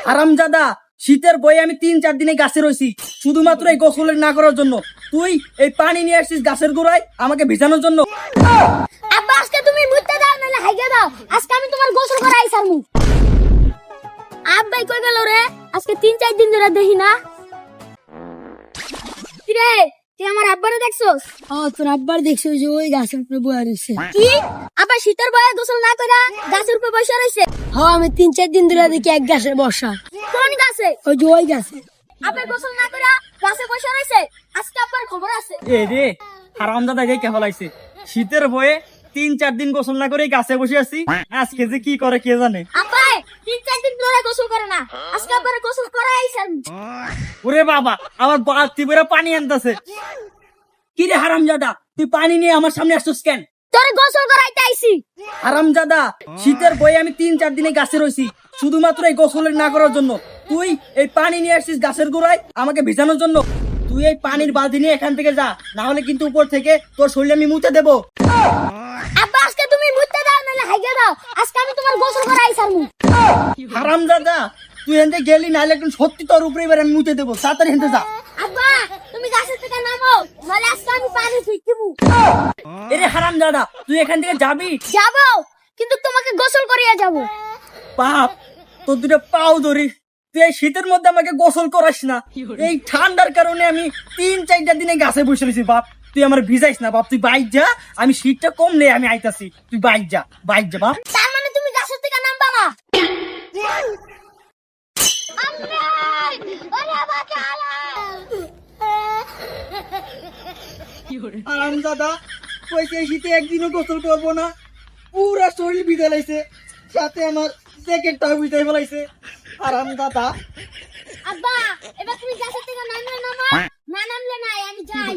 হারামজাদা, শীতের বয়ে আমি 3-4 দিনে গাছে রয়েছি শুধুমাত্র এই গোসল না করার জন্য। তুই এই পানি নিয়ে আসছিস গাছের গোড়ায় আমাকে ভিজানোর জন্য। আব্বা আজকে তুমি মুততে দাও নালে হাইগা দাও, আজকে আমি তোমার গোসল করাই ছাড়মু। আব্বাই কই গেল রে? আজকে 3-4 দিন ধরে দেখি না। কিরে তুই আমার আব্বারে দেখছস? তোর আব্বার দেখছো যে ওই গাছের উপরে বয়া রয়েছে। কি আব্বা শীতের বয়ে গোসল না কইরা গাছের উপর বসে রইছে? হ্যাঁ, আমি 3-4 দিন ধরে দেখি এক গাছে বসা। কোন গাছে? ওই যে ওই গাছে। আব্বা গোসল না কইরা গাছে বসে রইছে, আজকে আব্বার খবর আছে। এ রে, হারামজাদা কে ফেলাইছে। শীতের বয়ে 3-4 দিন গোসল না করে গাছে বসে আছি, আজকে যে কি করে কে জানে। আব্বা 3-4 দিন ধরে গোসল করে না, আজকে আব্বারে গোসল করাই ছাড়মু। ওরে বাবা, আমার বালতি ভরে পানি আনতেছে। কি রে হারামজাদা, তুই পানি নিয়ে আমার সামনে আসছিস কেন? তোরে গোসল করাইতে আইছি। হারামজাদা, শীতের বয়ে আমি 3-4 দিনে গাছে রয়েছি শুধুমাত্র এই গোসল না করার জন্য। তুই এই পানি নিয়ে আসছিস গাছের গোড়ায় আমাকে ভিজানোর জন্য। তুই এই পানির বালতি নিয়ে এখান থেকে যা, না হলে কিন্তু উপর থেকে তোর শরীরে আমি মুতে দেবো। আব্বা আজকে তুমি মুততে দাও নালে হাইগা দাও, আজকে আমি তোমার গোসল করাই ছাড়মু। হারামজাদা, তুই এনতে গেলি নাহলে একদম সত্যি তোর উপরে এবার আমি মুতে দেবো। তাড়াতাড়ি এনতে যা। আব্বা তুমি গাছের থেকে নামো, নালে আজকে আমি পানি ফিকিমু। এরে হারামজাদা, তুই এখান থেকে যাবি? যাবো, কিন্তু তোমাকে গোসল করিয়া যাবো। বাপ, তোর দুটো পাও ধরি। তুই এই শীতের মধ্যে আমাকে গোসল করাস না। এই ঠান্ডার কারণে আমি 3-4 দিনে গাছে বসে রয়েছি। বাপ, তুই আমার ভিজাইস না বাপ। তুই বাইর যা, আমি শীতটা কমলে আমি আইতাছি। তুই বাইর যা, বাইর যা বাপ। তার মানে তুমি গাছের থেকে নামবা না? হারামজাদা, কইছে এই শীতে একদিনও গোসল করবো না। পুরা শরীর ভিজে লাইছে, সাথে আমার জ্যাকেটটাও ভিজাই ফেলাইছে। হারামজাদা। আব্বা এবার তুমি গাছের থেকে নামলে নামো, না নামলে নাই, আমি যাই।